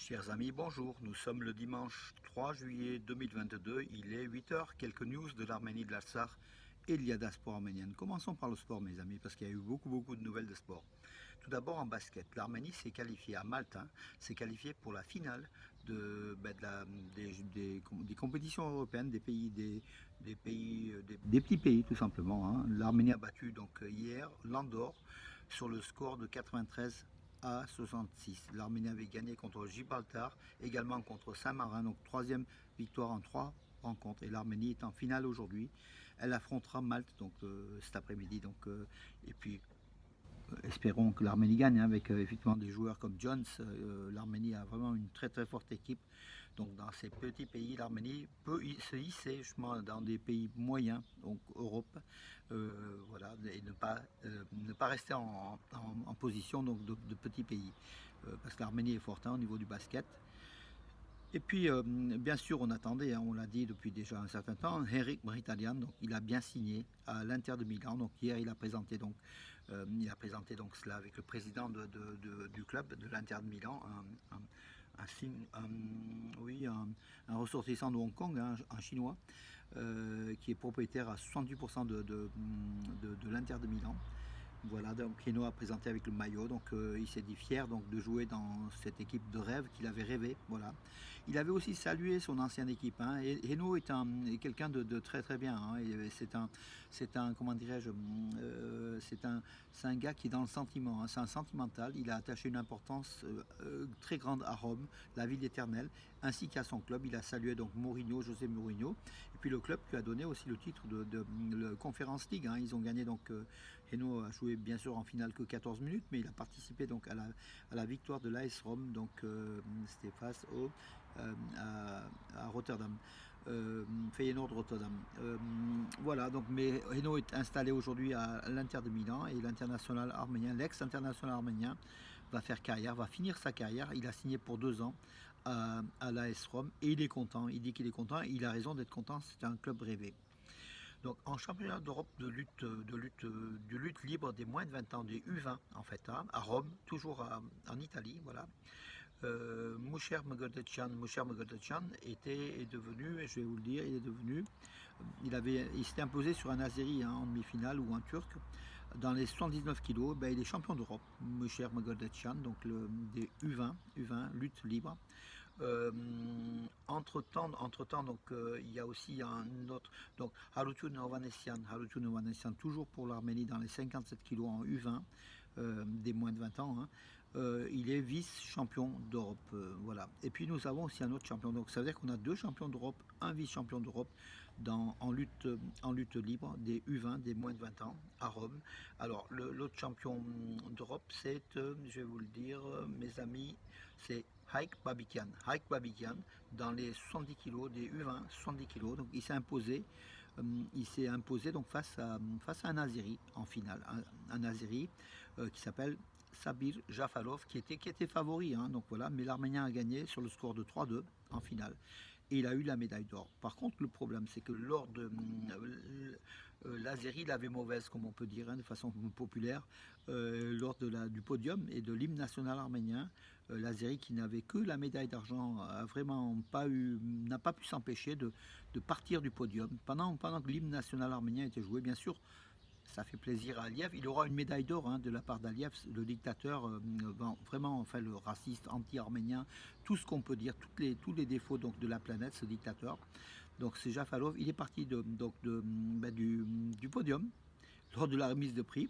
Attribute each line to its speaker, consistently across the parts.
Speaker 1: Chers amis, bonjour. Nous sommes le dimanche 3 juillet 2022. Il est 8 heures. Quelques news de l'Arménie, de l'Artsakh et de l'Iada-Sport arménienne. Commençons par le sport, mes amis, parce qu'il y a eu beaucoup de nouvelles de sport. Tout d'abord en basket. L'Arménie s'est qualifiée à Malte, s'est qualifiée pour la finale des compétitions européennes des petits pays tout simplement. L'Arménie a battu donc hier l'Andorre sur le score de 93 à 66. L'Arménie avait gagné contre Gibraltar, également contre Saint-Marin, donc troisième victoire en trois rencontres. Et l'Arménie est en finale aujourd'hui. Elle affrontera Malte donc cet après-midi. Et puis espérons que l'Arménie gagne avec effectivement des joueurs comme Jones. L'Arménie a vraiment une très forte équipe. Donc dans ces petits pays, l'Arménie peut se hisser justement dans des pays moyens, donc Europe, voilà, et ne pas rester en position donc, de petits pays. Parce que l'Arménie est forte au niveau du basket. Et puis, bien sûr, on attendait, on l'a dit depuis déjà un certain temps, Henrik Mkhitaryan, donc il a bien signé à l'Inter de Milan. Donc hier, il a présenté donc cela avec le président du club de l'Inter de Milan, oui, un ressortissant de Hong Kong, un chinois, qui est propriétaire à 70% de l'Inter de Milan. Voilà, donc Reno a présenté avec le maillot, donc il s'est dit fier donc, de jouer dans cette équipe de rêve qu'il avait rêvé. Voilà. Il avait aussi salué son ancienne équipe. Et Reno est quelqu'un de très bien. C'est un comment dirais-je, c'est un gars qui est dans le sentiment. C'est un sentimental. Il a attaché une importance très grande à Rome, la ville éternelle, ainsi qu'à son club. Il a salué donc Mourinho, José Mourinho, et puis le club lui a donné aussi le titre de Conference League. Ils ont gagné donc. Reno a joué bien sûr en finale que 14 minutes, mais il a participé donc à la victoire de l'AS Rome, donc c'était face à Rotterdam, Feyenoord Rotterdam. Voilà, donc mais Reno est installé aujourd'hui à l'Inter de Milan et l'international arménien, l'ex-international arménien, va finir sa carrière. Il a signé pour 2 ans à l'AS Rome et il est content. Il dit qu'il est content. Il a raison d'être content. C'est un club rêvé. Donc en championnat d'Europe de lutte libre des moins de 20 ans, des U20 en fait, à Rome, toujours en Italie, voilà. Moucher Mogodetchan est devenu, et je vais vous le dire, il s'était imposé sur un Azeri en demi-finale ou un Turc dans les 79 kilos. Il est champion d'Europe, Moucher Mogodetchan, donc des U20 lutte libre. Entre temps donc, il y a aussi un autre, donc Harutun Ovanessian, toujours pour l'Arménie dans les 57 kilos en U20, des moins de 20 ans. Il est vice-champion d'Europe. Voilà. Et puis nous avons aussi un autre champion. Donc ça veut dire qu'on a 2 champions d'Europe, un vice-champion d'Europe en lutte libre des U20, des moins de 20 ans, à Rome. Alors l'autre champion d'Europe, c'est, je vais vous le dire, mes amis, c'est Haik Babikian. Haik Babikian, dans les 70 kilos, des U20, 70 kilos. Donc il s'est imposé donc face à un Azeri en finale. Un Azeri qui s'appelle Sabir Jafarov, qui était favori. Donc voilà, mais l'Arménien a gagné sur le score de 3-2 en finale. Et il a eu la médaille d'or. Par contre, le problème, c'est que lors de l'Azérie l'avait mauvaise, comme on peut dire, de façon populaire, lors du podium et de l'hymne national arménien. L'Azérie, qui n'avait que la médaille d'argent, n'a pas pu s'empêcher de partir du podium pendant que l'hymne national arménien était joué. Bien sûr, ça fait plaisir à Aliyev. Il aura une médaille d'or de la part d'Aliyev, le dictateur, vraiment enfin, le raciste, anti-arménien, tout ce qu'on peut dire, tous les défauts donc, de la planète, ce dictateur. Donc c'est Jafalov, il est parti du podium lors de la remise de prix.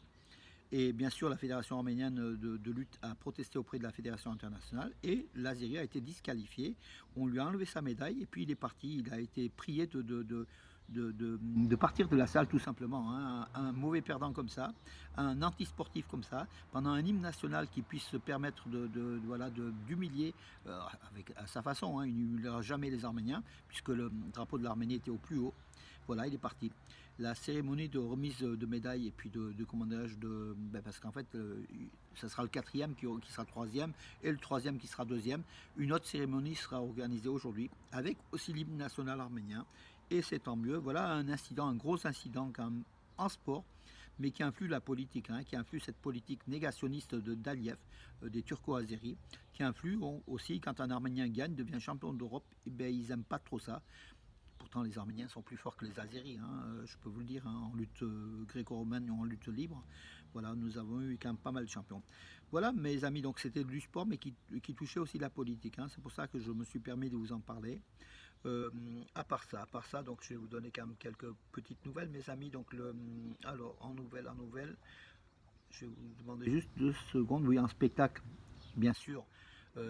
Speaker 1: Et bien sûr, la Fédération arménienne de lutte a protesté auprès de la Fédération internationale et l'Azérie a été disqualifié. On lui a enlevé sa médaille et puis il est parti. Il a été prié de partir de la salle tout simplement. Un mauvais perdant comme ça, un anti-sportif comme ça, pendant un hymne national qui puisse se permettre d'humilier à sa façon. Il n'humiliera jamais les Arméniens puisque le drapeau de l'Arménie était au plus haut. Voilà, il est parti. La cérémonie de remise de médailles et puis de commandage parce qu'en fait, ça sera le 4e qui sera 3e et le 3e qui sera 2e. Une autre cérémonie sera organisée aujourd'hui avec aussi l'hymne national arménien et c'est tant mieux. Voilà un gros incident quand même en sport, mais qui influe la politique, hein, qui influe cette politique négationniste d'Aliyev, des Turco-Azéris, qui influe aussi quand un Arménien gagne, devient champion d'Europe, eh bien, ils n'aiment pas trop ça. Pourtant, les Arméniens sont plus forts que les Azéris, hein, je peux vous le dire, hein, en lutte gréco-romaine ou en lutte libre. Voilà, nous avons eu quand même pas mal de champions. Voilà, mes amis, donc c'était du sport, mais qui touchait aussi la politique, hein. C'est pour ça que je me suis permis de vous en parler. Euh, à part ça, donc je vais vous donner quand même quelques petites nouvelles, mes amis. Donc, alors, en nouvelle, je vais vous demander juste 2 secondes. Oui, un spectacle, bien sûr.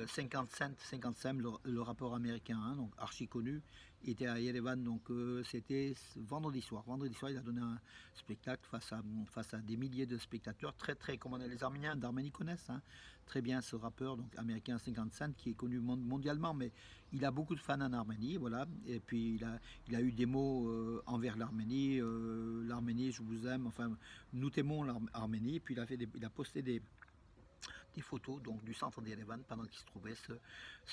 Speaker 1: 50 Cent, le rappeur américain, hein, donc archi connu, était à Yerevan, donc c'était vendredi soir. Vendredi soir, il a donné un spectacle face à des milliers de spectateurs. Très, très, comme les Arméniens d'Arménie connaissent, hein, très bien ce rappeur donc américain 50 Cent, qui est connu mondialement, mais il a beaucoup de fans en Arménie, voilà. Et puis il a eu des mots envers l'Arménie, l'Arménie, je vous aime, enfin, nous t'aimons l'Arménie. Puis il a posté des photos donc du centre d'Erevan pendant qu'il se trouvait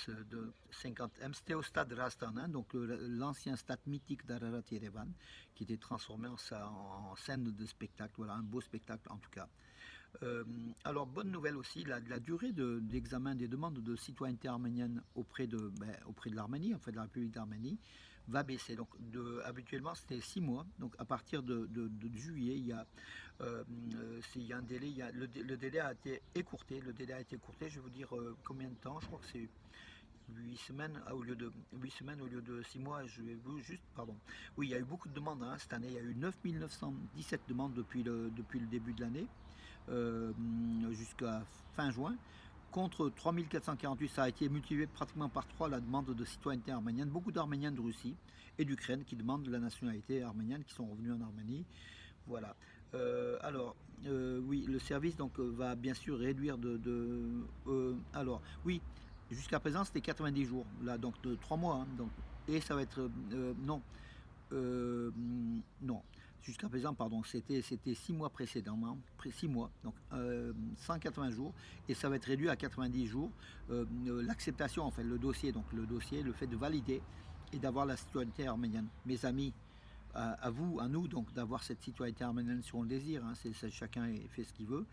Speaker 1: de 50M. C'était au stade Rastan, hein, donc l'ancien stade mythique d'Ararat Yerevan, qui était transformé en scène de spectacle. Voilà, un beau spectacle en tout cas. Alors, bonne nouvelle aussi, la durée d'examen des demandes de citoyenneté arménienne auprès de l'Arménie, en fait de la République d'Arménie, va baisser. Donc, habituellement, c'était 6 mois. Donc, à partir de juillet, il y a un délai. Le délai a été écourté. Le délai a été écourté. Je vais vous dire combien de temps. Je crois que c'est 8 semaines au lieu de 8 semaines au lieu de 6 mois. Je vais vous juste, pardon. Oui, il y a eu beaucoup de demandes, hein, cette année. Il y a eu 9 917 demandes depuis le début de l'année jusqu'à fin juin. Contre 3448, ça a été multiplié pratiquement par 3 la demande de citoyenneté arménienne. Beaucoup d'Arméniens de Russie et d'Ukraine qui demandent la nationalité arménienne, qui sont revenus en Arménie. Voilà. Oui, le service donc va bien sûr réduire alors, oui, jusqu'à présent c'était 90 jours, là, donc de 3 mois. Hein, donc, et ça va être. Non. Non. Jusqu'à présent, pardon, c'était 6 mois précédemment, 6 mois, donc 180 jours, et ça va être réduit à 90 jours. L'acceptation, en fait, le dossier, le fait de valider et d'avoir la citoyenneté arménienne. Mes amis, à vous, à nous, donc d'avoir cette citoyenneté arménienne si on le désire, hein, chacun fait ce qu'il veut,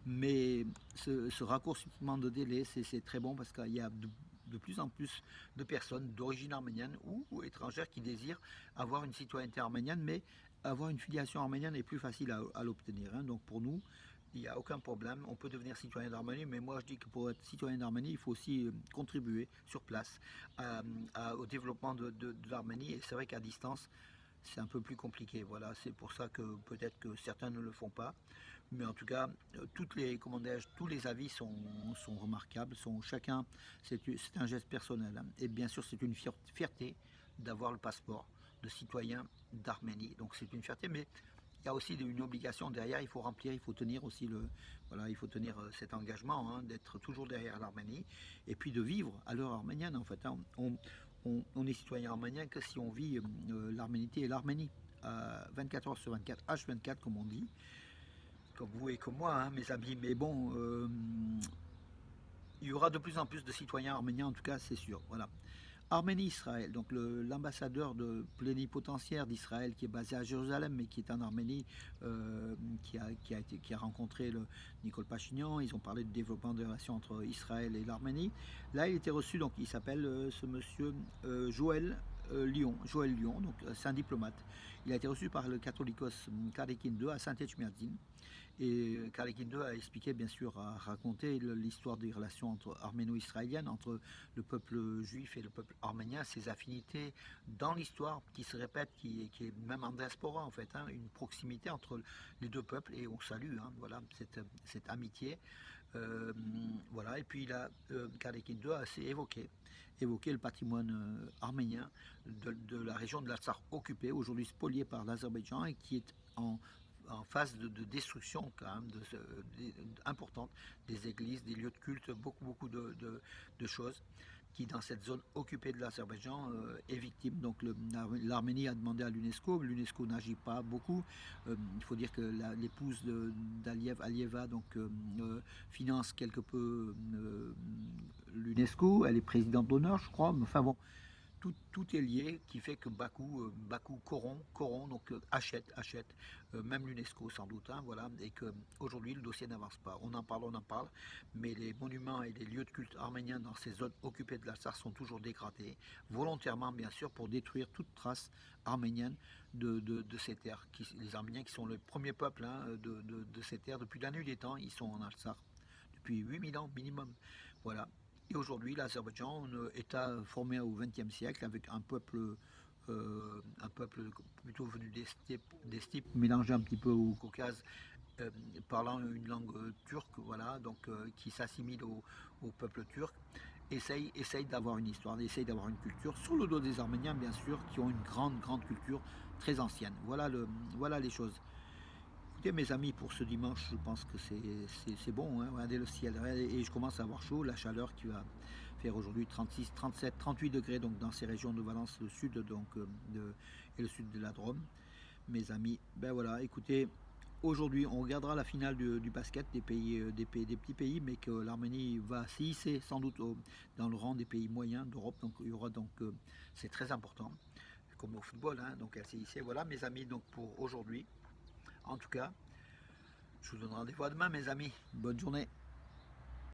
Speaker 1: mais ce raccourcissement de délai, c'est très bon parce qu'il y a de plus en plus de personnes d'origine arménienne ou étrangères qui désirent avoir une citoyenneté arménienne, mais avoir une filiation arménienne est plus facile à l'obtenir, hein. Donc pour nous, il n'y a aucun problème, on peut devenir citoyen d'Arménie, mais moi je dis que pour être citoyen d'Arménie, il faut aussi contribuer sur place au développement de l'Arménie, et c'est vrai qu'à distance, c'est un peu plus compliqué. Voilà, c'est pour ça que peut-être que certains ne le font pas. Mais en tout cas, tous les avis sont remarquables. C'est un geste personnel, hein. Et bien sûr, c'est une fierté d'avoir le passeport de citoyen d'Arménie. Donc c'est une fierté, mais il y a aussi une obligation derrière. Il faut remplir, il faut tenir aussi il faut tenir cet engagement, hein, d'être toujours derrière l'Arménie et puis de vivre à l'heure arménienne. En fait, hein. On est citoyen arménien que si on vit l'arménité et l'Arménie 24 heures sur 24, H24 comme on dit, comme vous et comme moi, hein, mes amis. Mais bon, il y aura de plus en plus de citoyens arméniens, en tout cas, c'est sûr. Voilà. Arménie-Israël, donc l'ambassadeur plénipotentiaire d'Israël qui est basé à Jérusalem mais qui est en Arménie, qui a rencontré Nicole Pachignan. Ils ont parlé du développement des relations entre Israël et l'Arménie. Là, il était reçu, donc il s'appelle ce monsieur Joël Lyon, donc c'est un diplomate. Il a été reçu par le catholicos Karekin II à Saint-Etchmiadzin. Et Karekin II a expliqué, bien sûr, a raconté l'histoire des relations arméno-israéliennes, entre le peuple juif et le peuple arménien, ses affinités dans l'histoire qui se répète, qui est même en diaspora en fait, hein, une proximité entre les deux peuples, et on salue, hein, voilà, cette amitié. Voilà, et puis Karekin II a assez évoqué le patrimoine arménien de la région de l'Artsakh occupée, aujourd'hui spoliée par l'Azerbaïdjan, et qui est en phase de destruction quand même importante, des églises, des lieux de culte, beaucoup de choses qui dans cette zone occupée de l'Azerbaïdjan est victime. Donc l'Arménie a demandé à l'UNESCO n'agit pas beaucoup. Il faut dire que l'épouse d'Aliyev, Alieva, donc finance quelque peu l'UNESCO. Elle est présidente d'honneur, je crois. Mais enfin bon, tout est lié, qui fait que Bakou Coron, donc achète, même l'UNESCO sans doute, hein, voilà, et qu'aujourd'hui le dossier n'avance pas. On en parle, mais les monuments et les lieux de culte arméniens dans ces zones occupées de l'Artsakh sont toujours dégradés, volontairement bien sûr, pour détruire toute trace arménienne de ces terres. Les Arméniens qui sont le premier peuple, hein, de ces terres, depuis la nuit des temps, ils sont en Artsakh, depuis 8000 ans minimum. Voilà. Et aujourd'hui, l'Azerbaïdjan, un État formé au XXe siècle avec un peuple plutôt venu des steppes mélangé un petit peu au Caucase, euh, parlant une langue turque, voilà, donc qui s'assimile au peuple turc, essaye d'avoir une histoire, essaye d'avoir une culture, sur le dos des Arméniens, bien sûr, qui ont une grande culture très ancienne. Voilà les choses. Écoutez, mes amis, pour ce dimanche, je pense que c'est bon, hein. Regardez le ciel, et je commence à avoir chaud, la chaleur qui va faire aujourd'hui 36, 37, 38 degrés, donc dans ces régions de Valence, le sud, donc, et le sud de la Drôme. Mes amis, ben voilà, écoutez, aujourd'hui, on regardera la finale du basket des petits pays, mais que l'Arménie va s'hisser sans doute dans le rang des pays moyens d'Europe, donc il y aura donc, c'est très important, comme au football, hein, donc elle s'est hissée. Voilà, mes amis, donc pour aujourd'hui. En tout cas, je vous donne rendez-vous à demain, mes amis. Bonne journée.